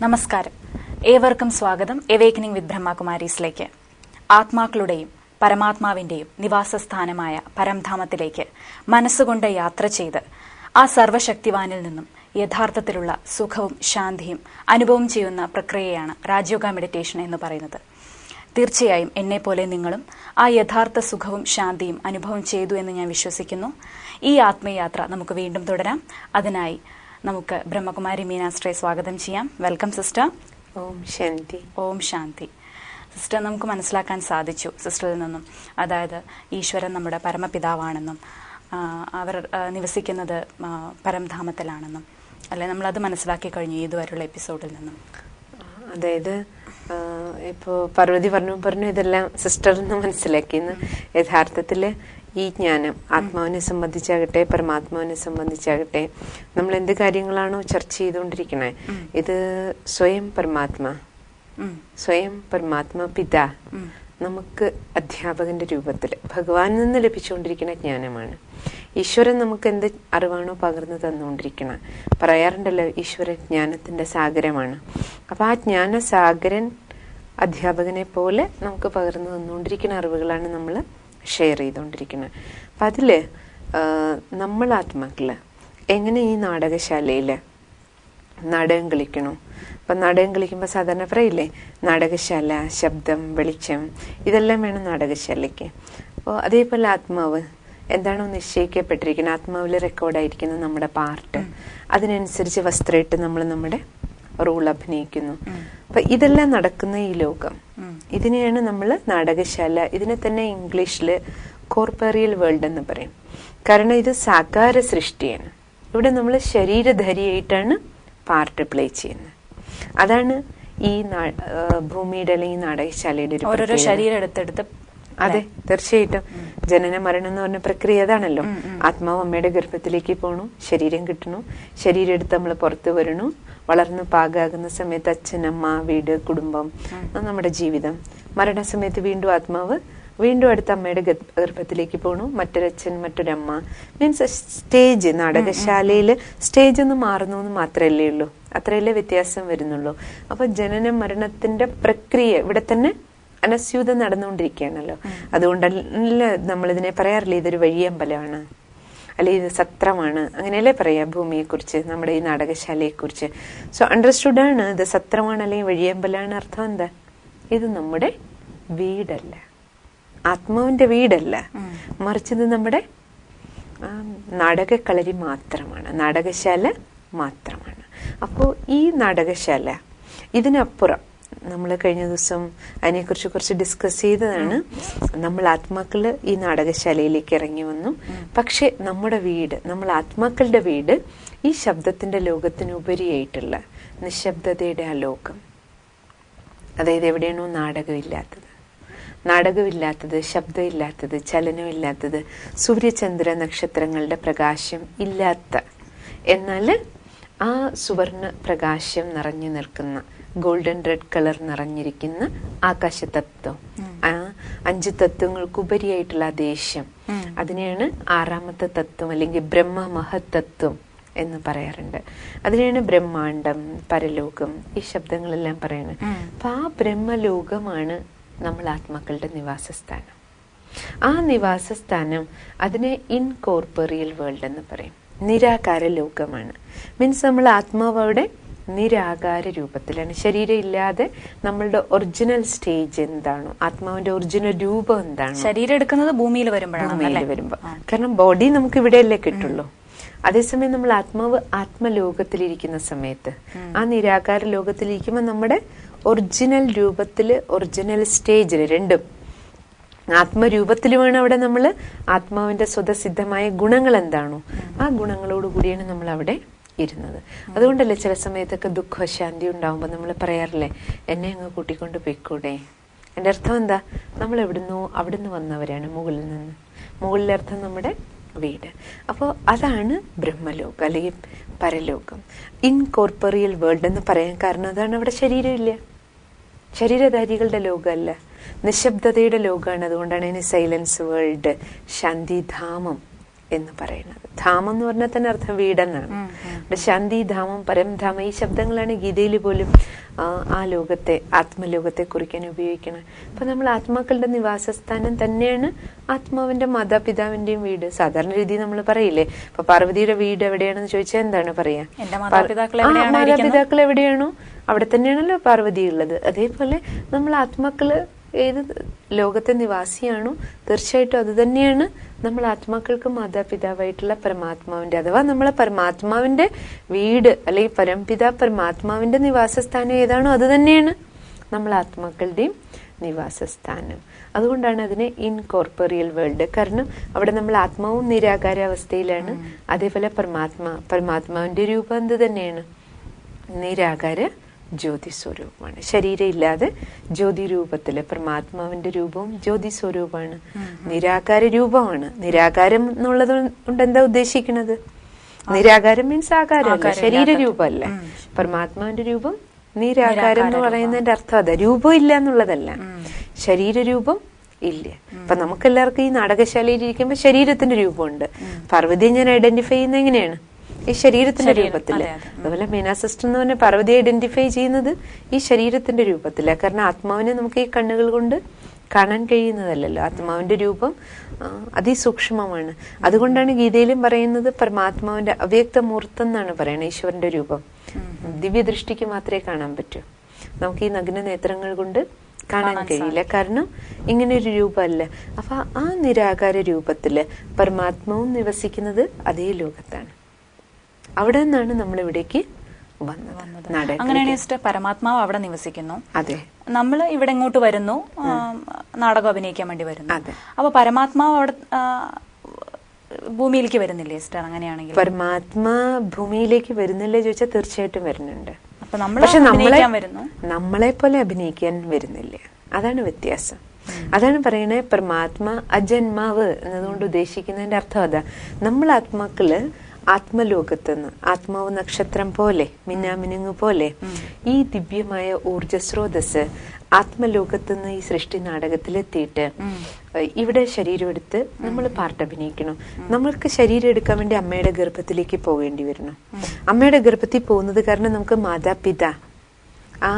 നമസ്കാരം. ഏവർക്കും സ്വാഗതം എവേക്കനിംഗ് വിത്ത് ബ്രഹ്മകുമാരീസിലേക്ക്. ആത്മാക്കളുടെയും പരമാത്മാവിന്റെയും നിവാസസ്ഥാനമായ പരംധാമത്തിലേക്ക് മനസ്സുകൊണ്ട് യാത്ര ചെയ്ത് ആ സർവശക്തിവാനിൽ നിന്നും യഥാർത്ഥത്തിലുള്ള സുഖവും ശാന്തിയും അനുഭവം ചെയ്യുന്ന പ്രക്രിയയാണ് രാജയോഗ മെഡിറ്റേഷൻ എന്ന് പറയുന്നത്. തീർച്ചയായും എന്നെപ്പോലെ നിങ്ങളും ആ യഥാർത്ഥ സുഖവും ശാന്തിയും അനുഭവം ചെയ്തു എന്ന് ഞാൻ വിശ്വസിക്കുന്നു. ഈ ആത്മീയയാത്ര നമുക്ക് വീണ്ടും തുടരാം. അതിനായി നമുക്ക് ബ്രഹ്മകുമാരി മീനാസ്ട്രയെ സ്വാഗതം ചെയ്യാം. Welcome sister. ഓം ശാന്തി. ഓം ശാന്തി. സിസ്റ്റർ, നമുക്ക് മനസ്സിലാക്കാൻ സാധിച്ചു സിസ്റ്ററിൽ നിന്നും, അതായത് ഈശ്വരൻ നമ്മുടെ പരമപിതാവാണെന്നും അവർ നിവസിക്കുന്നത് പരംധാമത്തിലാണെന്നും അല്ലെ, നമ്മളത് മനസ്സിലാക്കി കഴിഞ്ഞു ഇതുവരെയുള്ള എപ്പിസോഡിൽ നിന്നും. അതായത് ഇപ്പോൾ പാർവതി പറഞ്ഞു ഇതെല്ലാം സിസ്റ്ററിന്ന് മനസ്സിലാക്കിയെന്ന്. യഥാർത്ഥത്തില് ഈ ജ്ഞാനം ആത്മാവിനെ സംബന്ധിച്ചാകട്ടെ പരമാത്മാവിനെ സംബന്ധിച്ചാകട്ടെ നമ്മൾ എന്ത് കാര്യങ്ങളാണോ ചർച്ച ചെയ്തുകൊണ്ടിരിക്കണേ, ഇത് സ്വയം പരമാത്മാ പിതാ നമുക്ക് അധ്യാപകന്റെ രൂപത്തിൽ ഭഗവാനിൽ നിന്ന് ലഭിച്ചുകൊണ്ടിരിക്കുന്ന ജ്ഞാനമാണ്. ഈശ്വരൻ നമുക്ക് എന്ത് അറിവാണോ പകർന്നു തന്നുകൊണ്ടിരിക്കണം. പറയാറുണ്ടല്ലോ, ഈശ്വരൻ ജ്ഞാനത്തിന്റെ സാഗരമാണ്. അപ്പൊ ആ ജ്ഞാനസാഗരൻ അധ്യാപകനെ പോലെ നമുക്ക് പകർന്നു തന്നുകൊണ്ടിരിക്കുന്ന അറിവുകളാണ് നമ്മൾ ഷെയർ ചെയ്തുകൊണ്ടിരിക്കുന്നത്. അപ്പം അതില് നമ്മൾ ആത്മാക്കള് എങ്ങനെ ഈ നാടകശാലയില് നാടകം കളിക്കണോ? അപ്പം നാടകം കളിക്കുമ്പോൾ സാധാരണ പറയില്ലേ, നാടകശാല, ശബ്ദം, വെളിച്ചം, ഇതെല്ലാം വേണം നാടകശാലയ്ക്ക്. അപ്പോൾ അതേപോലെ ആത്മാവ് എന്താണോ നിശ്ചയിക്കപ്പെട്ടിരിക്കുന്നത്, ആത്മാവിൽ റെക്കോർഡായിരിക്കുന്ന നമ്മുടെ പാർട്ട്, അതിനനുസരിച്ച് വസ്ത്രമിട്ട് നമ്മൾ നമ്മുടെ റോൾ അഭിനയിക്കുന്നു. അപ്പൊ ഇതെല്ലാം നടക്കുന്ന ഈ ലോകം, ഇതിനെയാണ് നമ്മൾ നാടകശാല, ഇതിനെ തന്നെ ഇംഗ്ലീഷില് കോർപ്പറിയൽ വേൾഡ് എന്ന് പറയും. കാരണം ഇത് സാകാര സൃഷ്ടിയാണ്. ഇവിടെ നമ്മൾ ശരീരധാരിയായിട്ടാണ് പാർട്ട് പ്ലേ ചെയ്യുന്നത്. അതാണ് ഈ ഭൂമിയുടെ അല്ലെങ്കിൽ നാടകശാലയുടെ ഓരോരോ ശരീരം എടുത്തെടുത്ത്. അതെ, തീർച്ചയായിട്ടും. ജനന മരണം എന്ന് പറഞ്ഞ പ്രക്രിയ അതാണല്ലോ. ആത്മാവ് അമ്മയുടെ ഗർഭത്തിലേക്ക് പോണു, ശരീരം കിട്ടണു, ശരീരം എടുത്ത് നമ്മൾ പുറത്തു വരണു, വളർന്ന് പാകാകുന്ന സമയത്ത് അച്ഛൻ, അമ്മ, വീട്, കുടുംബം, നമ്മുടെ ജീവിതം. മരണസമയത്ത് വീണ്ടും ആത്മാവ് വീണ്ടും അടുത്ത അമ്മയുടെ ഗർഭത്തിലേക്ക് പോണു, മറ്റൊരച്ഛൻ, മറ്റൊരമ്മ. മീൻസ് സ്റ്റേജ്, നാടകശാലയില് സ്റ്റേജ് ഒന്ന് മാറുന്നു എന്ന് മാത്രമല്ലേ ഉള്ളൂ, അത്രയല്ലേ വ്യത്യാസം വരുന്നുള്ളൂ. അപ്പൊ ജനന മരണത്തിന്റെ പ്രക്രിയ ഇവിടെ തന്നെ അനസ്യൂതം നടന്നുകൊണ്ടിരിക്കുകയാണല്ലോ. അതുകൊണ്ടല്ല നമ്മളിതിനെ പറയാറില്ലേ, ഇതൊരു വഴിയമ്പലമാണ്, അല്ലെ ഇത് സത്രമാണ്, അങ്ങനെയല്ലേ പറയാ ഭൂമിയെ കുറിച്ച്, നമ്മുടെ ഈ നാടകശാലയെ കുറിച്ച്. സോ അണ്ടർസ്റ്റുഡ് ആണ്, ഇത് സത്രമാണ് അല്ലെങ്കിൽ വഴിയമ്പലാണ്. അർത്ഥം എന്താ? ഇത് നമ്മുടെ വീടല്ല, ആത്മാവിന്റെ വീടല്ല, മറിച്ച് ഇത് നമ്മുടെ നാടകക്കളരി മാത്രമാണ്, നാടകശാല മാത്രമാണ്. അപ്പോ ഈ നാടകശാല, ഇതിനപ്പുറം നമ്മൾ കഴിഞ്ഞ ദിവസം അതിനെക്കുറിച്ച് കുറച്ച് ഡിസ്കസ് ചെയ്തതാണ്. നമ്മൾ ആത്മാക്കള് ഈ നാടകശാലയിലേക്ക് ഇറങ്ങി വന്നു. പക്ഷെ നമ്മുടെ വീട്, നമ്മൾ ആത്മാക്കളുടെ വീട് ഈ ശബ്ദത്തിന്റെ ലോകത്തിനുപരിയായിട്ടുള്ള നിശബ്ദതയുടെ ആ ലോകം. അതായത് എവിടെയാണോ നാടകമില്ലാത്തത്, ശബ്ദമില്ലാത്തത്, ചലനമില്ലാത്തത്, സൂര്യചന്ദ്ര നക്ഷത്രങ്ങളുടെ പ്രകാശം ഇല്ലാത്ത, എന്നാല് ആ സുവർണ പ്രകാശം നിറഞ്ഞു നിൽക്കുന്ന, ഗോൾഡൻ റെഡ് കളർ നിറഞ്ഞിരിക്കുന്ന ആകാശതത്വം, ആ 5 തത്വങ്ങൾക്കുപരിയായിട്ടുള്ള ആ ദേശം, അതിനെയാണ് 6ാമത്തെ തത്വം അല്ലെങ്കിൽ ബ്രഹ്മ മഹത്തത്വം എന്ന് പറയാറുണ്ട്. അതിനെയാണ് ബ്രഹ്മാണ്ടം, പരലോകം, ഈ ശബ്ദങ്ങളെല്ലാം പറയുന്നത്. അപ്പൊ ആ ബ്രഹ്മലോകമാണ് നമ്മൾ ആത്മാക്കളുടെ നിവാസസ്ഥാനം. ആ നിവാസസ്ഥാനം അതിനെ ഇൻകോർപ്പറിയൽ വേൾഡ് എന്ന് പറയും. നിരാകാര ലോകമാണ്. മീൻസ് നമ്മൾ ആത്മാവ് അവിടെ നിരാകാര രൂപത്തിലാണ്, ശരീരം ഇല്ലാതെ. നമ്മളുടെ ഒറിജിനൽ സ്റ്റേജ് എന്താണോ, ആത്മാവിന്റെ ഒറിജിനൽ രൂപം എന്താണോ, ശരീരം എടുക്കുന്നത് ഭൂമിയിൽ വരുമ്പോ. കാരണം ബോഡി നമുക്ക് ഇവിടെയല്ലേ കിട്ടുള്ളൂ. അതേസമയം നമ്മൾ ആത്മാവ് ആത്മലോകത്തിലിരിക്കുന്ന സമയത്ത്, ആ നിരാകാര ലോകത്തിലിരിക്കുമ്പോൾ നമ്മുടെ ഒറിജിനൽ രൂപത്തില്, ഒറിജിനൽ സ്റ്റേജില്, രണ്ടും ആത്മരൂപത്തിലുമാണ് അവിടെ നമ്മൾ ആത്മാവിന്റെ സ്വതസിദ്ധമായ ഗുണങ്ങൾ എന്താണോ ആ ഗുണങ്ങളോട് കൂടിയാണ് നമ്മൾ അവിടെ ഇരുന്നത്. അതുകൊണ്ടല്ലേ ചില സമയത്തൊക്കെ ദുഃഖശാന്തി ഉണ്ടാവുമ്പോൾ നമ്മൾ പറയാറില്ലേ, എന്നെ അങ്ങ് കൂട്ടിക്കൊണ്ട് പോയിക്കൂടെ? എന്റെ അർത്ഥം എന്താ? നമ്മൾ അവിടുന്ന് വന്നവരാണ്, മുകളിൽ നിന്ന്. മുകളിലെ അർത്ഥം നമ്മുടെ വീട്. അപ്പോൾ അതാണ് ബ്രഹ്മലോകം അല്ലെങ്കിൽ പരലോകം, ഇൻകോർപ്പറിയൽ വേൾഡ് എന്ന് പറയാൻ കാരണം അതാണ്. അവിടെ ശരീരമില്ല, ശരീരധാരികളുടെ ലോകമല്ല, നിശബ്ദതയുടെ ലോകമാണ്. അതുകൊണ്ടാണ് ഇതിന് സൈലൻസ് വേൾഡ്, ശാന്തിധാമം എന്ന് പറയുന്നത്. ധാമം എന്ന് പറഞ്ഞാൽ തന്നെ അർത്ഥം വീടെന്നാണ്. ശാന്തി, ധാമം, പരംധാമ, ഈ ശബ്ദങ്ങളാണ് ഗീതയിൽ പോലും ആ ലോകത്തെ, ആത്മലോകത്തെ കുറിക്കാൻ ഉപയോഗിക്കുന്നത്. അപ്പൊ നമ്മൾ ആത്മാക്കളുടെ നിവാസസ്ഥാനം തന്നെയാണ് ആത്മാവിന്റെ മാതാപിതാവിന്റെയും വീട്. സാധാരണ രീതിയിൽ നമ്മൾ പറയില്ലേ, ഇപ്പൊ പാർവതിയുടെ വീട് എവിടെയാണെന്ന് ചോദിച്ചാൽ എന്താണ് പറയാ? മാതാപിതാക്കൾ എവിടെയാണോ അവിടെ തന്നെയാണല്ലോ പാർവതി ഉള്ളത്. അതേപോലെ നമ്മൾ ആത്മാക്കള് ഏത് ലോകത്തെ നിവാസിയാണോ തീർച്ചയായിട്ടും അത് തന്നെയാണ് നമ്മൾ ആത്മാക്കൾക്ക് മാതാപിതാവായിട്ടുള്ള പരമാത്മാവിന്റെ, അഥവാ നമ്മളെ പരമാത്മാവിന്റെ വീട് അല്ലെങ്കിൽ പരംപിത പരമാത്മാവിന്റെ നിവാസസ്ഥാനം ഏതാണോ അത് തന്നെയാണ് നമ്മൾ ആത്മാക്കളുടെയും നിവാസസ്ഥാനം. അതുകൊണ്ടാണ് അതിനെ ഇൻകോർപ്പറിയൽ വേൾഡ്. കാരണം അവിടെ നമ്മൾ ആത്മാവും നിരാകാരാവസ്ഥയിലാണ്. അതേപോലെ പരമാത്മാവിന്റെ രൂപം എന്ത് തന്നെയാണ്? നിരാകാര ജ്യോതി സ്വരൂപമാണ്. ശരീരം ഇല്ലാതെ ജ്യോതി രൂപത്തില് പരമാത്മാവിന്റെ രൂപവും ജ്യോതി സ്വരൂപമാണ്, നിരാകാര രൂപമാണ്. നിരാകാരം എന്നുള്ളത് കൊണ്ട് എന്താ ഉദ്ദേശിക്കുന്നത്? നിരാകാരം മീൻസ് ആകാരമല്ല, ശരീര രൂപമല്ല. പരമാത്മാവിന്റെ രൂപം നിരാകാരം എന്ന് പറയുന്നതിന്റെ അർത്ഥം അതാ, രൂപം ഇല്ല എന്നുള്ളതല്ല, ശരീരരൂപം ഇല്ല. അപ്പൊ നമുക്കെല്ലാവർക്കും ഈ നാടകശാലയിൽ ഇരിക്കുമ്പോ ശരീരത്തിന്റെ രൂപമുണ്ട്. പാർവതിയെ ഞാൻ ഐഡന്റിഫൈ ചെയ്യുന്നത് എങ്ങനെയാണ്? ഈ ശരീരത്തിന്റെ രൂപത്തില്. അതുപോലെ മീനാ സിസ്റ്റർ എന്ന് പറഞ്ഞ പാർവതിയെ ഐഡന്റിഫൈ ചെയ്യുന്നത് ഈ ശരീരത്തിന്റെ രൂപത്തില. കാരണം ആത്മാവിനെ നമുക്ക് ഈ കണ്ണുകൾ കൊണ്ട് കാണാൻ കഴിയുന്നതല്ലല്ലോ. ആത്മാവിന്റെ രൂപം അതിസൂക്ഷ്മമാണ്. അതുകൊണ്ടാണ് ഗീതയിലും പറയുന്നത് പരമാത്മാവിന്റെ അവ്യക്ത മൂർത്തം എന്നാണ് പറയുന്നത്. ഈശ്വരന്റെ രൂപം ദിവ്യദൃഷ്ടിക്ക് മാത്രമേ കാണാൻ പറ്റൂ. നമുക്ക് ഈ നഗ്ന നേത്രങ്ങൾ കൊണ്ട് കാണാൻ കഴിയില്ല. കാരണം ഇങ്ങനെ ഒരു രൂപമല്ല. അപ്പൊ ആ നിരാകാര രൂപത്തില് പരമാത്മാവും നിവസിക്കുന്നത് അതേ ലോകത്താണ്. അവിടെ നിന്നാണ് നമ്മൾ ഇവിടേക്ക് വന്നത്. അങ്ങനെയാണ് പരമാത്മാവ് അവിടെ നിവസിക്കുന്നു. അതെ, നമ്മൾ ഇവിടെ ഇങ്ങോട്ട് വരുന്നു, നാടകം അഭിനയിക്കാൻ വേണ്ടി വരുന്നു. അപ്പൊ പരമാത്മാവ് അവിടെ ഭൂമിയിലേക്ക് വരുന്നില്ലേ സിസ്റ്റർ? അങ്ങനെയാണെങ്കിൽ പരമാത്മാ ഭൂമിയിലേക്ക് വരുന്നില്ലേ ചോദിച്ചാൽ തീർച്ചയായിട്ടും വരുന്നുണ്ട്. പക്ഷെ നമ്മളെ പോലെ അഭിനയിക്കാൻ വരുന്നില്ല. അതാണ് വ്യത്യാസം. അതാണ് പറയണേ പരമാത്മാ അജന്മാവ് എന്നതുകൊണ്ട് ഉദ്ദേശിക്കുന്നതിന്റെ അർത്ഥം അതാ. നമ്മൾ ആത്മാക്കള് ആത്മലോകത്തുനിന്ന് ആത്മാവ് നക്ഷത്രം പോലെ മിന്നാമിനുങ്ങ് പോലെ ഈ ദിവ്യമായ ഊർജസ്രോതസ് ആത്മലോകത്തുനിന്ന് ഈ സൃഷ്ടി നാടകത്തിലെത്തിയിട്ട് ഇവിടെ ശരീരം എടുത്ത് നമ്മൾ പാർട്ട് അഭിനയിക്കണം. നമ്മൾക്ക് ശരീരം എടുക്കാൻ വേണ്ടി അമ്മയുടെ ഗർഭത്തിലേക്ക് പോകേണ്ടി വരണം. അമ്മയുടെ ഗർഭത്തിൽ പോകുന്നത് കാരണം നമുക്ക് മാതാപിതാ ആ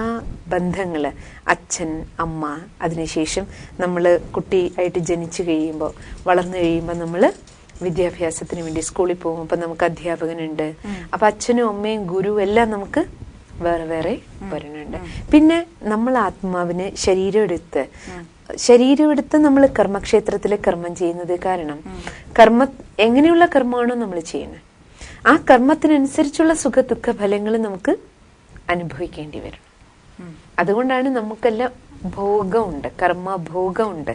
ബന്ധങ്ങള്, അച്ഛൻ അമ്മ, അതിനുശേഷം നമ്മള് കുട്ടിയായിട്ട് ജനിച്ചു കഴിയുമ്പോൾ വളർന്നു കഴിയുമ്പോൾ നമ്മള് വിദ്യാഭ്യാസത്തിന് വേണ്ടി സ്കൂളിൽ പോകുമ്പോൾ അപ്പൊ നമുക്ക് അധ്യാപകനുണ്ട്. അപ്പൊ അച്ഛനും അമ്മയും ഗുരു എല്ലാം നമുക്ക് വേറെ വേറെ വരുന്നുണ്ട്. പിന്നെ നമ്മൾ ആത്മാവിന് ശരീരം എടുത്ത് നമ്മൾ കർമ്മക്ഷേത്രത്തിലെ കർമ്മം ചെയ്യുന്നത് കാരണം എങ്ങനെയുള്ള കർമ്മമാണോ നമ്മൾ ചെയ്യുന്നത് ആ കർമ്മത്തിനനുസരിച്ചുള്ള സുഖ ദുഃഖ ഫലങ്ങൾ നമുക്ക് അനുഭവിക്കേണ്ടി വരണം. അതുകൊണ്ടാണ് നമുക്കെല്ലാം ഭോഗമുണ്ട്, കർമ്മഭോഗമുണ്ട്.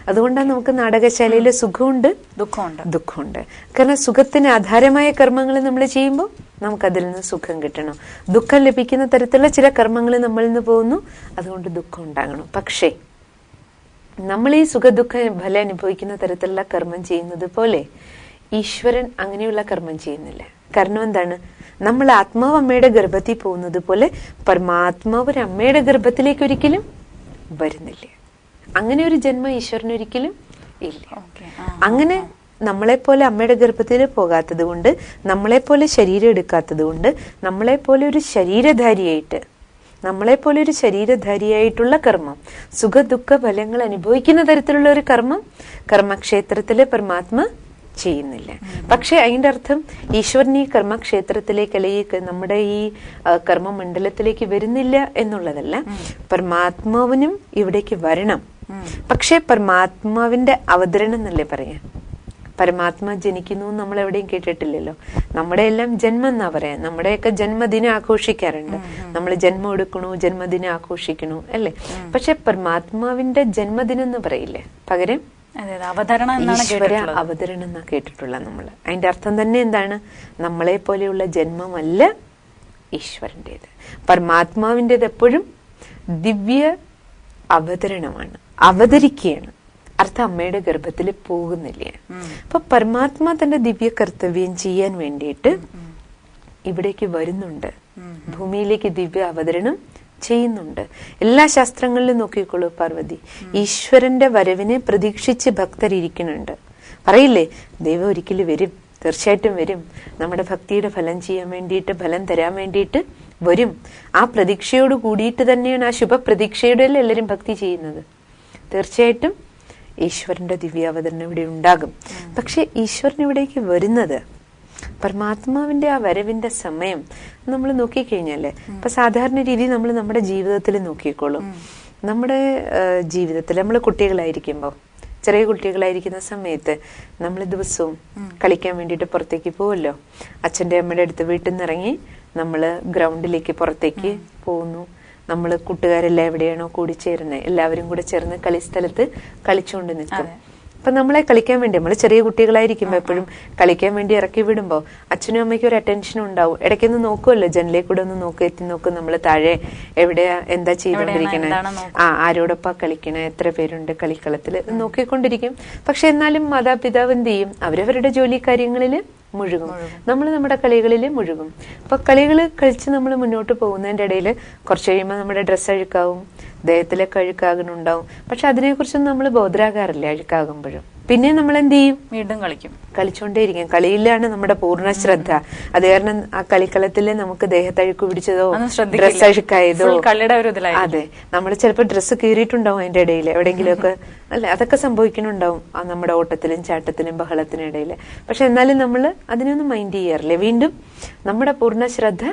അതുകൊണ്ടാണ് നമുക്ക് നാടകശാലയിലെ സുഖമുണ്ട്, ദുഃഖമുണ്ട്. കാരണം സുഖത്തിന് ആധാരമായ കർമ്മങ്ങൾ നമ്മൾ ചെയ്യുമ്പോൾ നമുക്കതിൽ നിന്ന് സുഖം കിട്ടണം. ദുഃഖം ലഭിക്കുന്ന തരത്തിലുള്ള ചില കർമ്മങ്ങൾ നമ്മളിൽ നിന്ന് പോകുന്നു, അതുകൊണ്ട് ദുഃഖം ഉണ്ടാകണം. പക്ഷേ നമ്മൾ ഈ സുഖദുഃഖ ഫലം അനുഭവിക്കുന്ന തരത്തിലുള്ള കർമ്മം ചെയ്യുന്നത് പോലെ ഈശ്വരൻ അങ്ങനെയുള്ള കർമ്മം ചെയ്യുന്നില്ല. കാരണം എന്താണ്? നമ്മൾ ആത്മാവ് അമ്മയുടെ ഗർഭത്തിൽ പോകുന്നത് പോലെ പരമാത്മാവ് ഒരു അമ്മയുടെ ഗർഭത്തിലേക്ക് ഒരിക്കലും വരുന്നില്ല. അങ്ങനെ ഒരു ജന്മം ഈശ്വരന് ഒരിക്കലും ഇല്ല. അങ്ങനെ നമ്മളെപ്പോലെ അമ്മയുടെ ഗർഭത്തിൽ പോകാത്തത് കൊണ്ട്, നമ്മളെപ്പോലെ ശരീരം എടുക്കാത്തത് കൊണ്ട്, നമ്മളെപ്പോലെ ഒരു ശരീരധാരിയായിട്ടുള്ള കർമ്മം, സുഖ ദുഃഖ ഫലങ്ങൾ അനുഭവിക്കുന്ന തരത്തിലുള്ള ഒരു കർമ്മം കർമ്മക്ഷേത്രത്തിലെ പരമാത്മ ചെയ്യുന്നില്ല. പക്ഷെ അതിന്റെ അർത്ഥം ഈശ്വരൻ ഈ കർമ്മക്ഷേത്രത്തിലേക്ക് അല്ലെങ്കിൽ നമ്മുടെ ഈ കർമ്മമണ്ഡലത്തിലേക്ക് വരുന്നില്ല എന്നുള്ളതല്ല. പരമാത്മാവിനും ഇവിടേക്ക് വരണം. പക്ഷെ പരമാത്മാവിന്റെ അവതരണം എന്നല്ലേ പറയാം. പരമാത്മാ ജനിക്കുന്നു നമ്മൾ എവിടെയും കേട്ടിട്ടില്ലല്ലോ. നമ്മുടെ എല്ലാം ജന്മം എന്നാ പറയാം. നമ്മുടെയൊക്കെ ജന്മദിനം ആഘോഷിക്കാറുണ്ട്. നമ്മൾ ജന്മം എടുക്കണു, ജന്മദിനം ആഘോഷിക്കണു അല്ലേ. പക്ഷെ പരമാത്മാവിന്റെ ജന്മദിനം എന്ന് പറയില്ലേ, പകരം ഈശ്വര അവതരണം എന്നാ കേട്ടിട്ടുള്ള നമ്മള്. അതിന്റെ അർത്ഥം തന്നെ എന്താണ്? നമ്മളെ പോലെയുള്ള ജന്മമല്ല ഈശ്വരന്റേത്. പരമാത്മാവിൻ്റെത് എപ്പോഴും ദിവ്യ അവതരണമാണ്, അവതരിക്കുകയാണ്. അർത്ഥം അമ്മയുടെ ഗർഭത്തിൽ പോകുന്നില്ല. അപ്പൊ പരമാത്മാ തന്റെ ദിവ്യ കർത്തവ്യം ചെയ്യാൻ വേണ്ടിയിട്ട് ഇവിടേക്ക് വരുന്നുണ്ട്, ഭൂമിയിലേക്ക് ദിവ്യ അവതരണം ചെയ്യുന്നുണ്ട്. എല്ലാ ശാസ്ത്രങ്ങളിലും നോക്കിക്കോളൂ പാർവതി, ഈശ്വരന്റെ വരവിനെ പ്രതീക്ഷിച്ച് ഭക്തരിയ്ക്കുന്നുണ്ട്. പറയില്ലേ, ദൈവം ഒരിക്കലും വരും, തീർച്ചയായിട്ടും വരും, നമ്മുടെ ഭക്തിയുടെ ഫലം ചെയ്യാൻ വേണ്ടിയിട്ട്, ഫലം തരാൻ വേണ്ടിയിട്ട് വരും. ആ പ്രതീക്ഷയോട് കൂടിയിട്ട് തന്നെയാണ്, ആ ശുഭപ്രതീക്ഷയുടെ എല്ലാവരും ഭക്തി ചെയ്യുന്നത്. തീർച്ചയായിട്ടും ഈശ്വരന്റെ ദിവ്യാവതരണം ഇവിടെ ഉണ്ടാകും. പക്ഷെ ഈശ്വരൻ ഇവിടേക്ക് വരുന്നത്, പരമാത്മാവിന്റെ ആ വരവിന്റെ സമയം നമ്മൾ നോക്കിക്കഴിഞ്ഞാല്, ഇപ്പൊ സാധാരണ രീതി നമ്മൾ നമ്മുടെ ജീവിതത്തിൽ നോക്കിക്കോളും. നമ്മുടെ ജീവിതത്തിൽ നമ്മൾ കുട്ടികളായിരിക്കുമ്പോ, ചെറിയ കുട്ടികളായിരിക്കുന്ന സമയത്ത് നമ്മൾ ദിവസവും കളിക്കാൻ വേണ്ടിയിട്ട് പുറത്തേക്ക് പോവല്ലോ. അച്ഛൻ്റെ അമ്മയുടെ അടുത്ത് വീട്ടിൽ നിന്ന് ഇറങ്ങി നമ്മള് ഗ്രൗണ്ടിലേക്ക് പുറത്തേക്ക് പോകുന്നു. നമ്മൾ കൂട്ടുകാരെല്ലാം എവിടെയാണോ കൂടിച്ചേരുന്നത് എല്ലാവരും കൂടെ ചേർന്ന് കളിസ്ഥലത്ത് കളിച്ചുകൊണ്ട് നിൽക്കും. അപ്പൊ നമ്മളെ കളിക്കാൻ വേണ്ടി, നമ്മൾ ചെറിയ കുട്ടികളായിരിക്കുമ്പോ എപ്പോഴും കളിക്കാൻ വേണ്ടി ഇറക്കി വിടുമ്പോ അച്ഛനും അമ്മയ്ക്കും ഒരു അറ്റൻഷൻ ഉണ്ടാവും. ഇടയ്ക്കൊന്ന് നോക്കുമല്ലോ, ജനലിൽ കൂടെ ഒന്ന് എത്തി നോക്കും നമ്മൾ താഴെ എവിടെയാ, എന്താ ചെയ്തോണ്ടിരിക്കണേ, ആരോടൊപ്പം കളിക്കണേ, എത്ര പേരുണ്ട് കളിക്കളത്തില് നോക്കിക്കൊണ്ടിരിക്കും. പക്ഷെ എന്നാലും മാതാപിതാവ് എന്ത് ചെയ്യും, അവരവരുടെ ജോലി കാര്യങ്ങളില് മുഴുകും, നമ്മൾ നമ്മുടെ കളികളിൽ മുഴുകും. അപ്പൊ കളികൾ കളിച്ച് നമ്മൾ മുന്നോട്ട് പോകുന്നതിന്റെ ഇടയിൽ കുറച്ച് കഴിയുമ്പോൾ നമ്മുടെ ഡ്രസ്സ് അഴുക്കാവും, ദേഹത്തിലൊക്കെ അഴുക്കാകുന്നുണ്ടാവും. പക്ഷെ അതിനെക്കുറിച്ചൊന്നും നമ്മൾ ബോധരാകാറില്ല അഴുക്കാകുമ്പോഴും. പിന്നെ നമ്മൾ എന്ത് ചെയ്യും, വീണ്ടും കളിച്ചോണ്ടേയിരിക്കും. കളിയിലാണ് നമ്മുടെ പൂർണ്ണ ശ്രദ്ധ. അത് കാരണം ആ കളിക്കളത്തില് നമുക്ക് ദേഹത്തഴുക്ക് പിടിച്ചതോ ഡ്രസ്സ് അഴുക്കായതോ, അതെ, നമ്മൾ ചിലപ്പോൾ ഡ്രസ്സ് കീറിയിട്ടുണ്ടാവും അതിന്റെ ഇടയിൽ എവിടെയെങ്കിലുമൊക്കെ, അല്ലെ, അതൊക്കെ സംഭവിക്കുന്നുണ്ടാവും ആ നമ്മുടെ ഓട്ടത്തിലും ചാട്ടത്തിലും ബഹളത്തിനും ഇടയിൽ. പക്ഷെ എന്നാലും നമ്മൾ അതിനൊന്നും മൈൻഡ് ചെയ്യാറില്ല. വീണ്ടും നമ്മുടെ പൂർണ്ണ ശ്രദ്ധ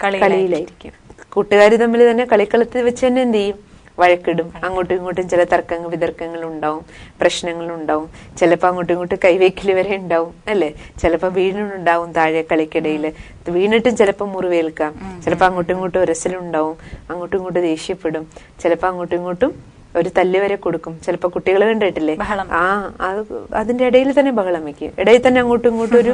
കളിയിലായിരിക്കും. കൂട്ടുകാർ തമ്മിൽ തന്നെ കളിക്കളത്തിൽ വെച്ച് തന്നെ എന്ത് ചെയ്യും, വഴക്കിടും. അങ്ങോട്ടും ഇങ്ങോട്ടും ചില തർക്കങ്ങൾ വിതർക്കങ്ങൾ ഉണ്ടാവും, പ്രശ്നങ്ങളുണ്ടാവും. ചിലപ്പോൾ അങ്ങോട്ടും ഇങ്ങോട്ടും കൈവയ്ക്കൽ വരെ ഉണ്ടാവും, അല്ലെ. ചിലപ്പോൾ വീണിട്ടുണ്ടാവും താഴെ കളിക്കിടയിൽ, വീണിട്ടും ചിലപ്പോൾ മുറിവേൽക്കാം. ചിലപ്പോൾ അങ്ങോട്ടും ഇങ്ങോട്ടും ഉരസലുണ്ടാവും, അങ്ങോട്ടും ഇങ്ങോട്ടും ദേഷ്യപ്പെടും, ചിലപ്പോൾ അങ്ങോട്ടും ഇങ്ങോട്ടും ഒരു തല്ല് വരെ കൊടുക്കും. ചിലപ്പോ കുട്ടികൾ കണ്ടിട്ടില്ലേ, അതിന്റെ ഇടയിൽ തന്നെ ബഹളം വെക്കും, ഇടയിൽ തന്നെ അങ്ങോട്ടും ഇങ്ങോട്ടും ഒരു,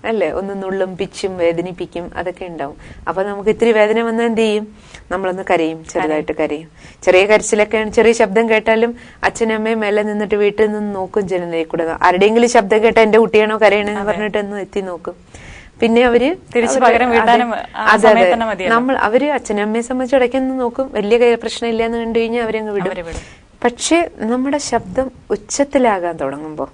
അല്ലെ, ഒന്ന് നുള്ളും പിച്ചും വേദനിപ്പിക്കും, അതൊക്കെ ഉണ്ടാവും. അപ്പൊ നമുക്ക് ഇത്തിരി വേദന വന്നാൽ എന്ത് ചെയ്യും, നമ്മളൊന്ന് കരയും, ചെറുതായിട്ട് കരയും. ചെറിയ കരച്ചിലൊക്കെ, ചെറിയ ശബ്ദം കേട്ടാലും അച്ഛനമ്മയും മേലെ നിന്നിട്ട് വീട്ടിൽ നിന്ന് നോക്കും ജനലിൽ കൂടെ. ആരുടെയെങ്കിലും ശബ്ദം കേട്ടാൽ എന്റെ കുട്ടിയാണോ കരയണെന്ന് പറഞ്ഞിട്ട് ഒന്ന് എത്തി നോക്കും. പിന്നെ അവര് അവര് അച്ഛനമ്മയെ സംബന്ധിച്ച് ഇടയ്ക്കൊന്ന് നോക്കും, വലിയ പ്രശ്നമില്ല എന്ന് കണ്ടു കഴിഞ്ഞാൽ അവരങ്ങ് വിടും. പക്ഷെ നമ്മുടെ ശബ്ദം ഉച്ചത്തിലാകാൻ തുടങ്ങുമ്പോ,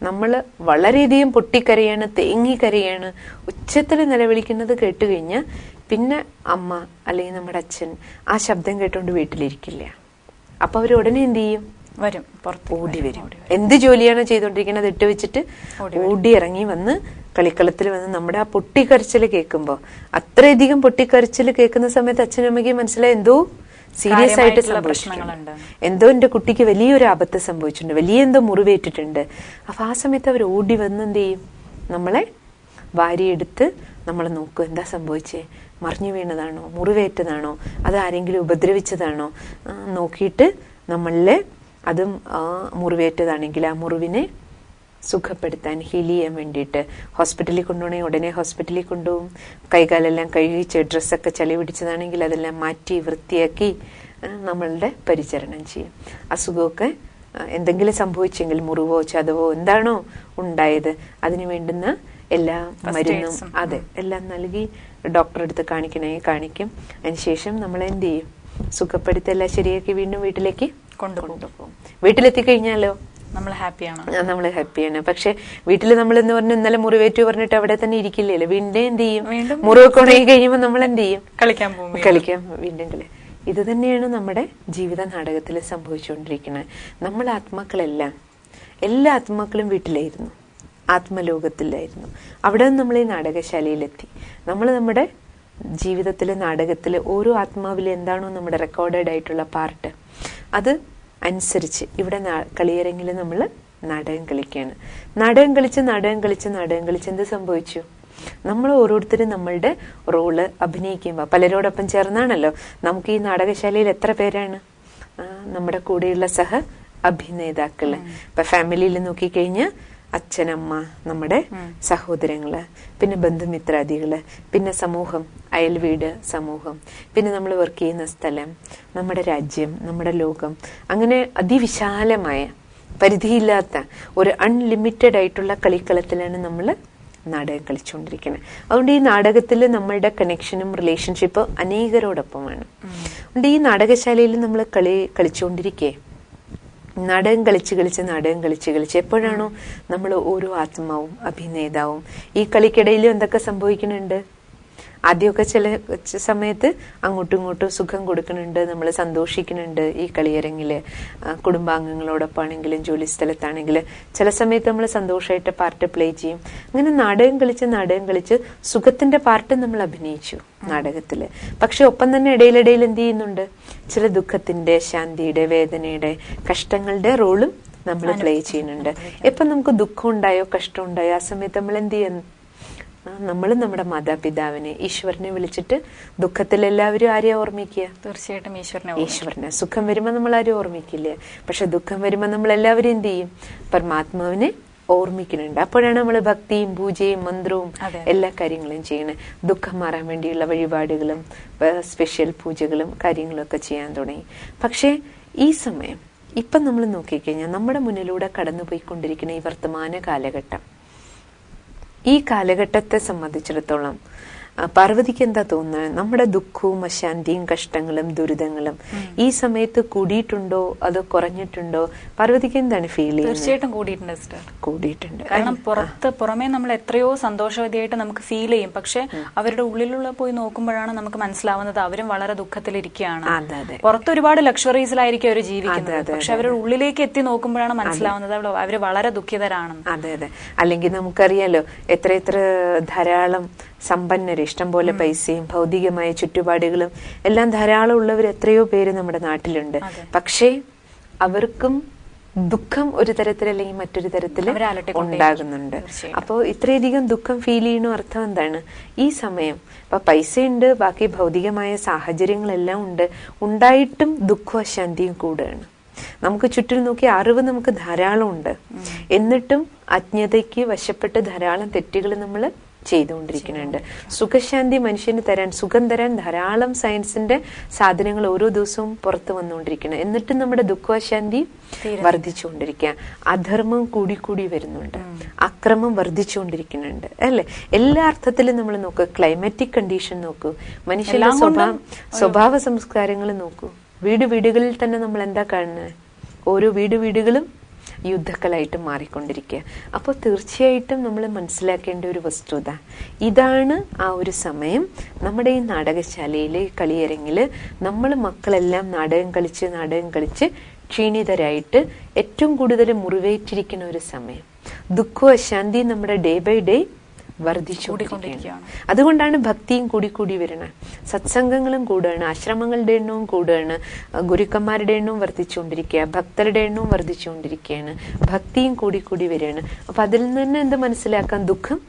നമ്മള് വളരെയധികം പൊട്ടിക്കരയാണ്, തേങ്ങിക്കരയാണ്, ഉച്ചത്തിൽ നിലവിളിക്കുന്നത് കേട്ടുകഴിഞ്ഞാൽ പിന്നെ അമ്മ അല്ലെങ്കിൽ നമ്മുടെ അച്ഛൻ ആ ശബ്ദം കേട്ടോണ്ട് വീട്ടിലിരിക്കില്ല. അപ്പൊ അവര് ഉടനെ എന്ത് ചെയ്യും, വരും, ഓടി വരും. എന്ത് ജോലിയാണോ ചെയ്തോണ്ടിരിക്കുന്നത് ഇട്ട് വെച്ചിട്ട് ഓടി ഇറങ്ങി വന്ന് കളിക്കളത്തിൽ വന്ന് നമ്മുടെ ആ പൊട്ടിക്കരച്ചിൽ കേൾക്കുമ്പോ, അത്രയധികം പൊട്ടിക്കരച്ചിൽ കേൾക്കുന്ന സമയത്ത് അച്ഛനമ്മയ്ക്ക് മനസ്സിലായി എന്തോ സീരിയസ് ആയിട്ട് സംഭവിച്ചിട്ടുണ്ട്, എന്തോ എന്റെ കുട്ടിക്ക് വലിയൊരു ആപത്ത് സംഭവിച്ചിട്ടുണ്ട്, വലിയ എന്തോ മുറിവേറ്റിട്ടുണ്ട്. അപ്പൊ ആ സമയത്ത് അവർ ഓടി വന്ന് എന്ത് ചെയ്യും, നമ്മളെ വാരിയെടുത്ത് നമ്മൾ നോക്കും, എന്താ സംഭവിച്ചേ, മറിഞ്ഞു വീണതാണോ, മുറിവേറ്റതാണോ, അത് ആരെങ്കിലും ഉപദ്രവിച്ചതാണോ നോക്കിയിട്ട് നമ്മളിലെ അതും ആ മുറിവേറ്റതാണെങ്കിൽ ആ മുറിവിനെ സുഖപ്പെടുത്താൻ, ഹീൽ ചെയ്യാൻ വേണ്ടിയിട്ട് ഹോസ്പിറ്റലിൽ കൊണ്ടുപോകണമെങ്കിൽ ഉടനെ ഹോസ്പിറ്റലിൽ കൊണ്ടുപോകും. കൈകാലെല്ലാം കഴുകിച്ച് ഡ്രസ്സൊക്കെ ചളി പിടിച്ചതാണെങ്കിൽ അതെല്ലാം മാറ്റി വൃത്തിയാക്കി നമ്മളുടെ പരിചരണം ചെയ്യും. അസുഖമൊക്കെ എന്തെങ്കിലും സംഭവിച്ചെങ്കിൽ, മുറിവോ ചതവോ എന്താണോ ഉണ്ടായത്, അതിന് വേണ്ടുന്ന എല്ലാ മരുന്നും അതെ എല്ലാം നൽകി ഡോക്ടറെ അടുത്ത് കാണിക്കണമെങ്കിൽ കാണിക്കും. അതിനുശേഷം നമ്മൾ എന്ത് ചെയ്യും, സുഖപ്പെടുത്തി എല്ലാം ശരിയാക്കി വീണ്ടും വീട്ടിലേക്ക് കൊണ്ടുപോകും. വീട്ടിലെത്തിക്കഴിഞ്ഞാലോ നമ്മള് ഹാപ്പിയാണ്. പക്ഷെ വീട്ടിൽ നമ്മൾ എന്ന് പറഞ്ഞാൽ ഇന്നലെ മുറിവേറ്റു പറഞ്ഞിട്ട് അവിടെ തന്നെ ഇരിക്കില്ലല്ലോ, വീണ്ടും എന്ത് ചെയ്യും, മുറിവൊക്കെ ഉണങ്ങി കഴിയുമ്പോൾ നമ്മൾ എന്ത് ചെയ്യും, കളിക്കാൻ വീണ്ടും കളി. ഇത് തന്നെയാണ് നമ്മുടെ ജീവിത നാടകത്തിൽ സംഭവിച്ചുകൊണ്ടിരിക്കുന്നത്. നമ്മൾ ആത്മാക്കളെല്ലാം, എല്ലാ ആത്മാക്കളും വീട്ടിലായിരുന്നു, ആത്മലോകത്തിലായിരുന്നു. അവിടെ നിന്ന് നമ്മൾ ഈ നാടകശാലയിലെത്തി. നമ്മൾ നമ്മുടെ ജീവിതത്തിലെ നാടകത്തില് ഓരോ ആത്മാവിൽ എന്താണോ നമ്മുടെ റെക്കോർഡഡ് ആയിട്ടുള്ള പാർട്ട്, അത് അനുസരിച്ച് ഇവിടെ കളിയരങ്ങിൽ നമ്മൾ നാടകം കളിക്കുകയാണ്. നാടകം കളിച്ച് എന്ത് സംഭവിച്ചു, നമ്മൾ ഓരോരുത്തരും നമ്മളുടെ റോള് അഭിനയിക്കുമ്പോൾ പലരോടൊപ്പം ചേർന്നാണല്ലോ. നമുക്ക് ഈ നാടകശാലയിൽ എത്ര പേരാണ് നമ്മുടെ കൂടെയുള്ള സഹ അഭിനേതാക്കള്? ഇപ്പൊ ഫാമിലിയിൽ നോക്കിക്കഴിഞ്ഞാൽ അച്ഛനമ്മ, നമ്മുടെ സഹോദരങ്ങള്, പിന്നെ ബന്ധുമിത്രാദികള്, പിന്നെ സമൂഹം, അയൽവീട് സമൂഹം, പിന്നെ നമ്മൾ വർക്ക് ചെയ്യുന്ന സ്ഥലം, നമ്മുടെ രാജ്യം, നമ്മുടെ ലോകം, അങ്ങനെ അതിവിശാലമായ പരിധിയില്ലാത്ത ഒരു അൺലിമിറ്റഡ് ആയിട്ടുള്ള കളിക്കളത്തിലാണ് നമ്മൾ നാടകം കളിച്ചുകൊണ്ടിരിക്കുന്നത്. അതുകൊണ്ട് ഈ നാടകത്തിൽ നമ്മളുടെ കണക്ഷനും റിലേഷൻഷിപ്പ് അനേകരോടൊപ്പമാണ്. അതുകൊണ്ട് ഈ നാടകശാലയിൽ നമ്മൾ കളിച്ചുകൊണ്ടിരിക്കേ നാടകം കളിച്ച് എപ്പോഴാണോ നമ്മൾ ഓരോ ആത്മാവും അഭിനേതാവും ഈ കളിക്കിടയിലും എന്തൊക്കെ സംഭവിക്കുന്നുണ്ട്? ആദ്യമൊക്കെ ചില സമയത്ത് അങ്ങോട്ടും ഇങ്ങോട്ടും സുഖം കൊടുക്കുന്നുണ്ട്, നമ്മൾ സന്തോഷിക്കുന്നുണ്ട് ഈ കളിയരങ്ങില്. കുടുംബാംഗങ്ങളോടൊപ്പാണെങ്കിലും ജോലി സ്ഥലത്താണെങ്കിലും ചില സമയത്ത് നമ്മൾ സന്തോഷമായിട്ട് പാർട്ട് പ്ലേ ചെയ്യും. അങ്ങനെ നാടകം കളിച്ച് സുഖത്തിന്റെ പാർട്ട് നമ്മൾ അഭിനയിച്ചു നാടകത്തില്. പക്ഷെ ഒപ്പം തന്നെ ഇടയിലിടയിൽ എന്ത് ചെയ്യുന്നുണ്ട്? ചില ദുഃഖത്തിന്റെ, ശാന്തിയുടെ, വേദനയുടെ, കഷ്ടങ്ങളുടെ റോളും നമ്മൾ പ്ലേ ചെയ്യുന്നുണ്ട്. എപ്പൊ നമുക്ക് ദുഃഖം ഉണ്ടായോ കഷ്ടം ഉണ്ടായോ ആ സമയത്ത് നമ്മൾ എന്ത് ചെയ്യുന്നു? നമ്മൾ നമ്മുടെ മാതാപിതാവിനെ, ഈശ്വരനെ വിളിച്ചിട്ട് ദുഃഖത്തിൽ എല്ലാവരും ആരെയാ ഓർമ്മിക്കുക? തീർച്ചയായിട്ടും ഈശ്വരനെ. സുഖം വരുമ്പോ നമ്മൾ ആരും ഓർമ്മിക്കില്ല. പക്ഷെ ദുഃഖം വരുമ്പോ നമ്മൾ എല്ലാവരും എന്ത് ചെയ്യും? പരമാത്മാവിനെ ഓർമ്മിക്കുന്നുണ്ട്. അപ്പോഴാണ് നമ്മൾ ഭക്തിയും പൂജയും മന്ത്രവും എല്ലാ കാര്യങ്ങളും ചെയ്യണേ. ദുഃഖം മാറാൻ വേണ്ടിയുള്ള വഴിപാടുകളും സ്പെഷ്യൽ പൂജകളും കാര്യങ്ങളും ഒക്കെ ചെയ്യാൻ തുടങ്ങി. പക്ഷെ ഈ സമയം ഇപ്പം നമ്മൾ നോക്കിക്കഴിഞ്ഞാൽ നമ്മുടെ മുന്നിലൂടെ കടന്നുപോയിക്കൊണ്ടിരിക്കുന്ന ഈ വർത്തമാന കാലഘട്ടം, ഈ കാലഘട്ടത്തെ സംബന്ധിച്ചിടത്തോളം പാർവതിക്ക് എന്താ തോന്നുന്നത്? നമ്മുടെ ദുഃഖവും അശാന്തിയും കഷ്ടങ്ങളും ദുരിതങ്ങളും ഈ സമയത്ത് കൂടിയിട്ടുണ്ടോ അതോ കുറഞ്ഞിട്ടുണ്ടോ? പാർവതിക്ക് എന്താണ് ഫീൽ ചെയ്യുന്നത്? തീർച്ചയായിട്ടും കൂടിയിട്ടുണ്ട്. കാരണം പുറമേ നമ്മൾ എത്രയോ സന്തോഷവതിയായിട്ട് നമുക്ക് ഫീൽ ചെയ്യും. പക്ഷെ അവരുടെ ഉള്ളിലുള്ള പോയി നോക്കുമ്പോഴാണ് നമുക്ക് മനസ്സിലാവുന്നത് അവരും വളരെ ദുഃഖത്തിലിരിക്കുകയാണ്. പുറത്ത് ഒരുപാട് ലക്ഷറീസിലായിരിക്കും അവർ ജീവിക്കുന്നത്. പക്ഷെ അവരുടെ ഉള്ളിലേക്ക് എത്തി നോക്കുമ്പോഴാണ് മനസ്സിലാവുന്നത് അവര് വളരെ ദുഃഖിതരാണ്. അതെ. അല്ലെങ്കിൽ നമുക്കറിയാലോ എത്ര ധാരാളം സമ്പന്നര്, ഇഷ്ടം പോലെ പൈസയും ഭൗതികമായ ചുറ്റുപാടുകളും എല്ലാം ധാരാളം ഉള്ളവർ എത്രയോ പേര് നമ്മുടെ നാട്ടിലുണ്ട്. പക്ഷേ അവർക്കും ദുഃഖം ഒരു തരത്തിൽ അല്ലെങ്കിൽ മറ്റൊരു തരത്തിൽ ഉണ്ടാകുന്നുണ്ട്. അപ്പോൾ ഇത്രയധികം ദുഃഖം ഫീൽ ചെയ്യണ അർത്ഥം എന്താണ്? ഈ സമയം ഇപ്പൊ പൈസയുണ്ട്, ബാക്കി ഭൗതികമായ സാഹചര്യങ്ങളെല്ലാം ഉണ്ടായിട്ടും ദുഃഖവും അശാന്തിയും കൂടുകയാണ്. നമുക്ക് ചുറ്റും നോക്കി അറിവ് നമുക്ക് ധാരാളം ഉണ്ട്, എന്നിട്ടും അജ്ഞതയ്ക്ക് വശപ്പെട്ട് ധാരാളം തെറ്റുകൾ നമ്മൾ ചെയ്തുകൊണ്ടിരിക്കുന്നുണ്ട്. സുഖശാന്തി മനുഷ്യന് തരാൻ, സുഖം തരാൻ ധാരാളം സയൻസിന്റെ സാധനങ്ങൾ ഓരോ ദിവസവും പുറത്തു വന്നുകൊണ്ടിരിക്കണം. എന്നിട്ടും നമ്മുടെ ദുഃഖശാന്തി വർദ്ധിച്ചുകൊണ്ടിരിക്കുക. അധർമ്മം കൂടി വരുന്നുണ്ട്, അക്രമം വർദ്ധിച്ചുകൊണ്ടിരിക്കുന്നുണ്ട്, അല്ലെ? എല്ലാ അർത്ഥത്തിലും നമ്മൾ നോക്കൂ. ക്ലൈമാറ്റിക് കണ്ടീഷൻ നോക്കൂ, മനുഷ്യന്റെ സ്വഭാവ സംസ്കാരങ്ങൾ നോക്കൂ. വീടുകളിൽ തന്നെ നമ്മൾ എന്താ കാണുന്നത്? ഓരോ വീടുകളും യുദ്ധക്കളായിട്ട് മാറിക്കൊണ്ടിരിക്കുക. അപ്പോൾ തീർച്ചയായിട്ടും നമ്മൾ മനസ്സിലാക്കേണ്ട ഒരു വസ്തുത ഇതാണ്. ആ ഒരു സമയം നമ്മുടെ ഈ നാടകശാലയിലെ കളിയരങ്ങില് നമ്മൾ മക്കളെല്ലാം നാടകം കളിച്ച് ക്ഷീണിതരായിട്ട് ഏറ്റവും കൂടുതൽ മുറിവേറ്റിരിക്കുന്ന ഒരു സമയം. ദുഃഖവും അശാന്തിയും നമ്മുടെ ഡേ ബൈ ഡേ വർദ്ധിച്ചുകൊണ്ടിരിക്കുകയാണ്. അതുകൊണ്ടാണ് ഭക്തിയും കൂടി വരണം, സത്സംഗങ്ങളും കൂടുകയാണ്, ആശ്രമങ്ങളുടെ എണ്ണവും കൂടുകയാണ്, ഗുരുക്കന്മാരുടെ എണ്ണവും വർദ്ധിച്ചുകൊണ്ടിരിക്കുക, ഭക്തരുടെ എണ്ണവും വർദ്ധിച്ചുകൊണ്ടിരിക്കുകയാണ്, ഭക്തിയും കൂടി വരികയാണ്. അപ്പൊ അതിൽ നിന്ന് തന്നെ എന്ത് മനസ്സിലാക്കാം? ദുഃഖം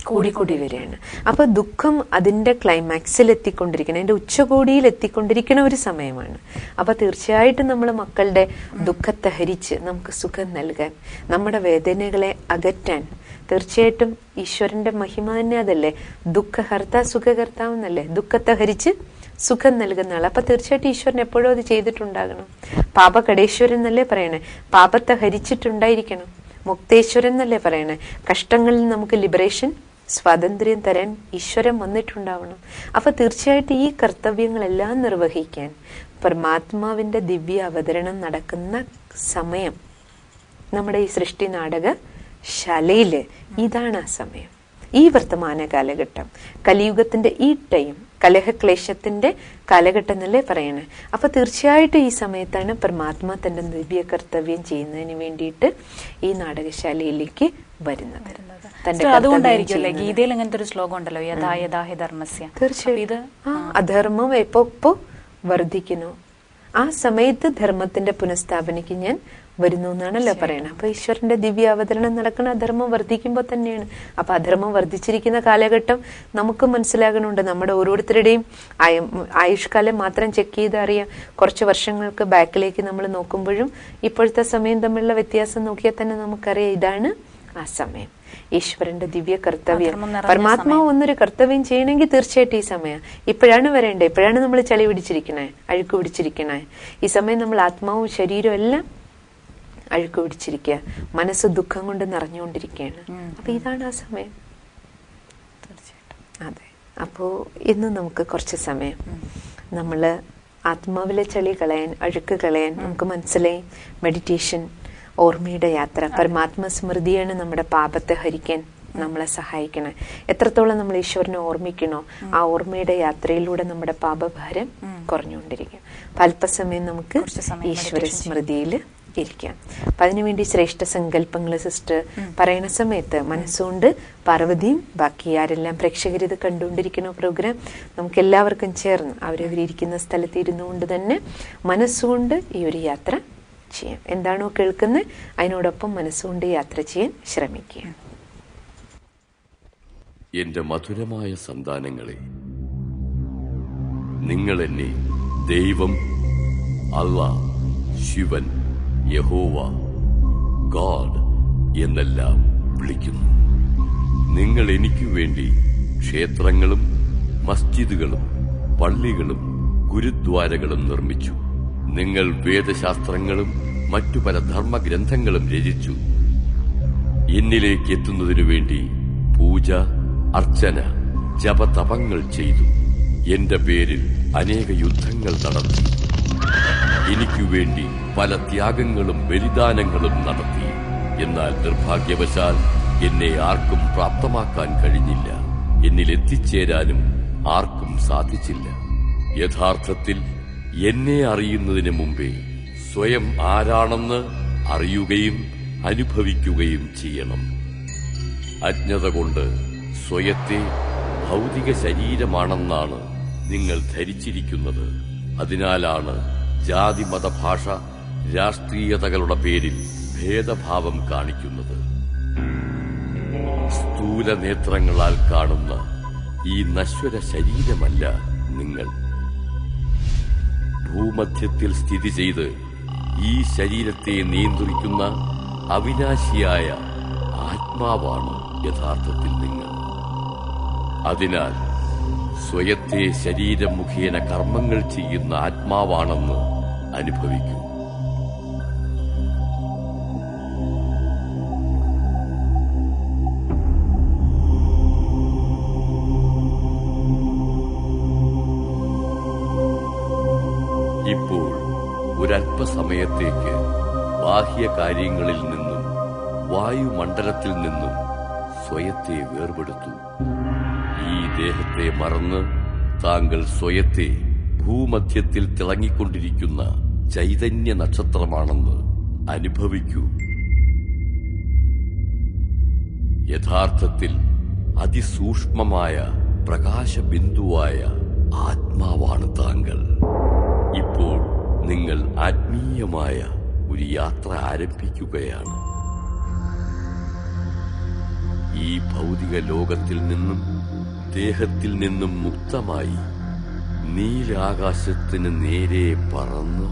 കൂടി വരികയാണ്. അപ്പൊ ദുഃഖം അതിന്റെ ക്ലൈമാക്സിൽ എത്തിക്കൊണ്ടിരിക്കണം, അതിന്റെ ഉച്ചകോടിയിൽ എത്തിക്കൊണ്ടിരിക്കുന്ന ഒരു സമയമാണ്. അപ്പൊ തീർച്ചയായിട്ടും നമ്മൾ മക്കളുടെ ദുഃഖത്തെ ഹരിച്ച് നമുക്ക് സുഖം നൽകാൻ, നമ്മുടെ വേദനകളെ അകറ്റാൻ തീർച്ചയായിട്ടും ഈശ്വരന്റെ മഹിമ തന്നെ അതല്ലേ. ദുഃഖഹർത്ത സുഖകർത്താവെന്നല്ലേ, ദുഃഖത്തെ ഹരിച്ച് സുഖം നൽകുന്ന ആൾ. അപ്പൊ തീർച്ചയായിട്ടും ഈശ്വരൻ എപ്പോഴും അത് ചെയ്തിട്ടുണ്ടാകണം. പാപകടേശ്വരൻ എന്നല്ലേ പറയണേ, പാപത്തെ ഹരിച്ചിട്ടുണ്ടായിരിക്കണം. മുക്തേശ്വരൻ എന്നല്ലേ പറയണേ, കഷ്ടങ്ങളിൽ നമുക്ക് ലിബറേഷൻ, സ്വാതന്ത്ര്യം തരാൻ ഈശ്വരൻ വന്നിട്ടുണ്ടാവണം. അപ്പൊ തീർച്ചയായിട്ടും ഈ കർത്തവ്യങ്ങളെല്ലാം നിർവഹിക്കാൻ പരമാത്മാവിന്റെ ദിവ്യ അവതരണം നടക്കുന്ന സമയം നമ്മുടെ ഈ സൃഷ്ടി നാടക ശാലയില് ഇതാണ് ആ സമയം. ഈ വർത്തമാന കാലഘട്ടം, കലിയുഗത്തിന്റെ ഈ ടൈം, കലഹക്ലേശത്തിന്റെ കാലഘട്ടം എന്നല്ലേ പറയണേ. അപ്പൊ തീർച്ചയായിട്ടും ഈ സമയത്താണ് പരമാത്മാ തന്റെ ദിവ്യ കർത്തവ്യം ചെയ്യുന്നതിന് വേണ്ടിയിട്ട് ഈ നാടകശാലയിലേക്ക് വരുന്നത്. അതുകൊണ്ടായിരിക്കും ഗീതയിൽ അങ്ങനത്തെ ഒരു ശ്ലോകം ഉണ്ടല്ലോ, യഥാ ധർമ്മസ്യ. തീർച്ചയായിട്ടും അധർമ്മം എപ്പോ വർദ്ധിക്കുന്നു ആ സമയത്ത് ധർമ്മത്തിന്റെ പുനഃസ്ഥാപനയ്ക്ക് ഞാൻ വരുന്നു എന്നാണല്ലോ പറയണത്. അപ്പൊ ഈശ്വരന്റെ ദിവ്യ അവതരണം നടക്കുന്ന അധർമ്മം വർദ്ധിക്കുമ്പോൾ തന്നെയാണ്. അപ്പൊ അധർമ്മം വർദ്ധിച്ചിരിക്കുന്ന കാലഘട്ടം നമുക്ക് മനസ്സിലാകണുണ്ട്. നമ്മുടെ ഓരോരുത്തരുടെയും ആയുഷ്കാലം മാത്രം ചെക്ക് ചെയ്ത് അറിയാം. കുറച്ച് വർഷങ്ങൾക്ക് ബാക്കിലേക്ക് നമ്മൾ നോക്കുമ്പോഴും ഇപ്പോഴത്തെ സമയം തമ്മിലുള്ള വ്യത്യാസം നോക്കിയാൽ തന്നെ നമുക്കറിയാം ഇതാണ് ആ സമയം. ഈശ്വരന്റെ ദിവ്യ കർത്തവ്യം, പരമാത്മാവ് ഒന്നൊരു കർത്തവ്യം ചെയ്യണമെങ്കിൽ തീർച്ചയായിട്ടും ഈ സമയം ഇപ്പോഴാണ് വരേണ്ടത്. ഇപ്പോഴാണ് നമ്മൾ ചളി പിടിച്ചിരിക്കണേ, അഴുക്ക് പിടിച്ചിരിക്കണേ. ഈ സമയം നമ്മൾ ആത്മാവും ശരീരവും എല്ലാം അഴുക്ക് പിടിച്ചിരിക്കുക, മനസ്സ് ദുഃഖം കൊണ്ട് നിറഞ്ഞുകൊണ്ടിരിക്കുകയാണ്. അപ്പൊ ഇതാണ് ആ സമയം. തീർച്ചയായിട്ടും അതെ. അപ്പോ ഇന്ന് നമുക്ക് കുറച്ച് സമയം നമ്മള് ആത്മാവിലെ ചളി കളയാൻ, അഴുക്ക് കളയാൻ നമുക്ക് മനസ്സിലായി. മെഡിറ്റേഷൻ, ഓർമ്മയുടെ യാത്ര, പരമാത്മ സ്മൃതിയാണ് നമ്മുടെ പാപത്തെ ഹരിക്കാൻ നമ്മളെ സഹായിക്കണം. എത്രത്തോളം നമ്മൾ ഈശ്വരനെ ഓർമ്മിക്കണോ ആ ഓർമ്മയുടെ യാത്രയിലൂടെ നമ്മുടെ പാപഭാരം കുറഞ്ഞുകൊണ്ടിരിക്കും. അല്പസമയം നമുക്ക് ഈശ്വര സ്മൃതിയിൽ ഇരിക്കാം. അപ്പൊ അതിനുവേണ്ടി ശ്രേഷ്ഠ സങ്കല്പങ്ങൾ സിസ്റ്റർ പറയണ സമയത്ത് മനസ്സുകൊണ്ട് പാർവതിയും ബാക്കി ആരെല്ലാം പ്രേക്ഷകരിത് കണ്ടുകൊണ്ടിരിക്കുന്ന പ്രോഗ്രാം നമുക്ക് എല്ലാവർക്കും ചേർന്ന് അവരവരിയ്ക്കുന്ന സ്ഥലത്ത് ഇരുന്നുകൊണ്ട് തന്നെ മനസ്സുകൊണ്ട് ഈ ഒരു യാത്ര ചെയ്യാം. എന്താണോ കേൾക്കുന്നത് അതിനോടൊപ്പം മനസ്സുകൊണ്ട് യാത്ര ചെയ്യാൻ ശ്രമിക്കുക. എന്റെ മധുരമായ സന്താനങ്ങളെ, നിങ്ങൾ എന്നെ ദൈവം, അല്ലാഹ്, ശിവൻ, യഹോവ, ഗോഡ് എന്നെല്ലാം വിളിക്കുന്നു. നിങ്ങൾ എനിക്കു വേണ്ടി ക്ഷേത്രങ്ങളും മസ്ജിദുകളും പള്ളികളും ഗുരുദ്വാരകളും നിർമ്മിച്ചു. നിങ്ങൾ വേദശാസ്ത്രങ്ങളും മറ്റു പല ധർമ്മഗ്രന്ഥങ്ങളും രചിച്ചു. എന്നിലേക്ക് എത്തുന്നതിനു വേണ്ടി പൂജ, അർച്ചന, ജപതപങ്ങൾ ചെയ്തു. എന്റെ പേരിൽ അനേക യുദ്ധങ്ങൾ നടത്തി. എനിക്കു വേണ്ടി പല ത്യാഗങ്ങളും ബലിദാനങ്ങളും നടത്തി. എന്നാൽ നിർഭാഗ്യവശാൽ എന്നെ ആർക്കും പ്രാപ്തമാക്കാൻ കഴിഞ്ഞില്ല. എന്നിൽ എത്തിച്ചേരാനും ആർക്കും സാധിച്ചില്ല. യഥാർത്ഥത്തിൽ എന്നെ അറിയുന്നതിന് മുമ്പേ സ്വയം ആരാണെന്ന് അറിയുകയും അനുഭവിക്കുകയും ചെയ്യണം. അജ്ഞത കൊണ്ട് സ്വയത്തെ ഭൗതിക ശരീരമാണെന്നാണ് നിങ്ങൾ ധരിച്ചിരിക്കുന്നത്. അതിനാലാണ് ജാതി, മത, ഭാഷ, രാഷ്ട്രീയതകളുടെ പേരിൽ ഭേദഭാവം കാണിക്കുന്നത്. സ്ഥൂല നേത്രങ്ങളാൽ കാണുന്ന ഈ നശ്വര ശരീരമല്ല നിങ്ങൾ. ഭൂമധ്യത്തിൽ സ്ഥിതി ചെയ്ത് ഈ ശരീരത്തെ നിയന്ത്രിക്കുന്ന അവിനാശിയായ ആത്മാവാണ് യഥാർത്ഥത്തിൽ നിങ്ങൾ. അതിനാൽ സ്വയത്തെ ശരീരം മുഖേന കർമ്മങ്ങൾ ചെയ്യുന്ന ആത്മാവാണെന്ന് അനുഭവിക്കൂ. ഇപ്പോൾ ഒരല്പസമയത്തേക്ക് ബാഹ്യകാര്യങ്ങളിൽ നിന്നും വായുമണ്ഡലത്തിൽ നിന്നും സ്വയത്തെ വേർപെടുത്തൂ. ഈ ദേഹത്തെ മറന്ന് താങ്കൾ സ്വയത്തെ ഭൂമധ്യത്തിൽ തിളങ്ങിക്കൊണ്ടിരിക്കുന്ന ചൈതന്യ നക്ഷത്രമാണെന്ന് അനുഭവിക്കൂ. യഥാർത്ഥത്തിൽ അതിസൂക്ഷ്മമായ പ്രകാശബിന്ദുവായ ആത്മാവാണ് താങ്കൾ. ഇപ്പോൾ നിങ്ങൾ ആത്മീയമായ ഒരു യാത്ര ആരംഭിക്കുകയാണ്. ഈ ഭൗതിക ലോകത്തിൽ നിന്നും ദേഹത്തിൽ നിന്നും മുക്തമായി നീലാകാശത്തിന് നേരെ പറന്ന്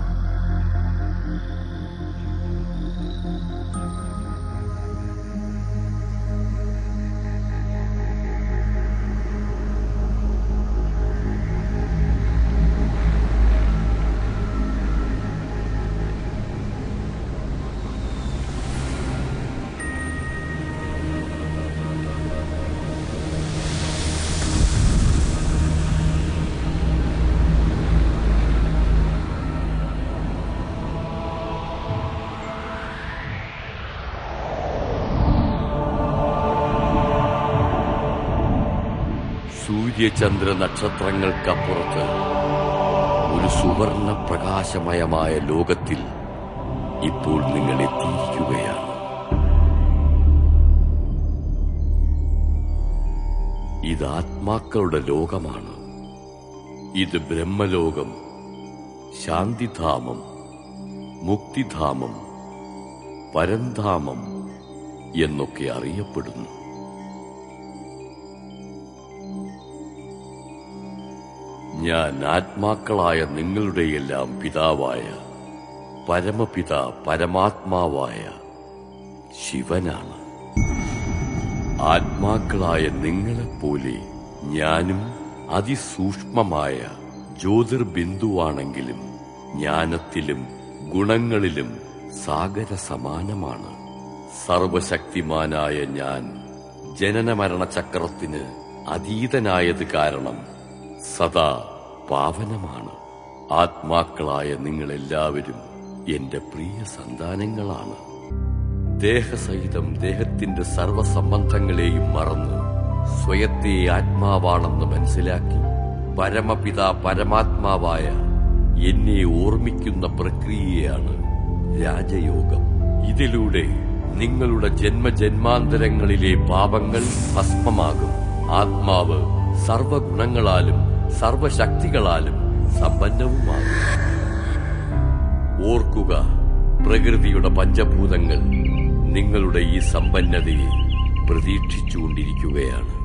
സൂര്യചന്ദ്ര നക്ഷത്രങ്ങൾക്കപ്പുറത്ത് ഒരു സുവർണ പ്രകാശമയമായ ലോകത്തിൽ ഇപ്പോൾ നിങ്ങൾ എത്തിയിരിക്കുകയാണ്. ഇത് ആത്മാക്കളുടെ ലോകമാണ്. ഇത് ബ്രഹ്മലോകം, ശാന്തിധാമം, മുക്തിധാമം, പരംധാമം എന്നൊക്കെ അറിയപ്പെടുന്നു. ഞാൻ ആത്മാക്കളായ നിങ്ങളുടെയെല്ലാം പിതാവായ പരമപിത പരമാത്മാവായ ശിവനാണ്. ആത്മാക്കളായ നിങ്ങളെപ്പോലെ ഞാനും അതിസൂക്ഷ്മമായ ജ്യോതിർബിന്ദുവാണെങ്കിലും ജ്ഞാനത്തിലും ഗുണങ്ങളിലും സാഗര സമാനമാണ്. സർവശക്തിമാനായ ഞാൻ ജനനമരണ ചക്രത്തിന് അതീതനായത് കാരണം സദാ പാവനമാണ്. ആത്മാക്കളായ നിങ്ങളെല്ലാവരും എന്റെ പ്രിയ സന്താനങ്ങളാണ്. ദേഹസഹിതം ദേഹത്തിന്റെ സർവസംബന്ധങ്ങളെയും മറന്ന് സ്വയത്തെ ആത്മാവാണെന്ന് മനസ്സിലാക്കി പരമപിതാ പരമാത്മാവായ എന്നെ ഓർമ്മിക്കുന്ന പ്രക്രിയയാണ് രാജയോഗം. ഇതിലൂടെ നിങ്ങളുടെ ജന്മജന്മാന്തരങ്ങളിലെ പാപങ്ങൾ ഭസ്മമാകും. ആത്മാവ് സർവഗുണങ്ങളാലും സർവശക്തികളാലും സമ്പന്നവുമാകും. ഓർക്കുക, പ്രകൃതിയുടെ പഞ്ചഭൂതങ്ങൾ നിങ്ങളുടെ ഈ സമ്പന്നതയെ പ്രതീക്ഷിച്ചുകൊണ്ടിരിക്കുകയാണ്.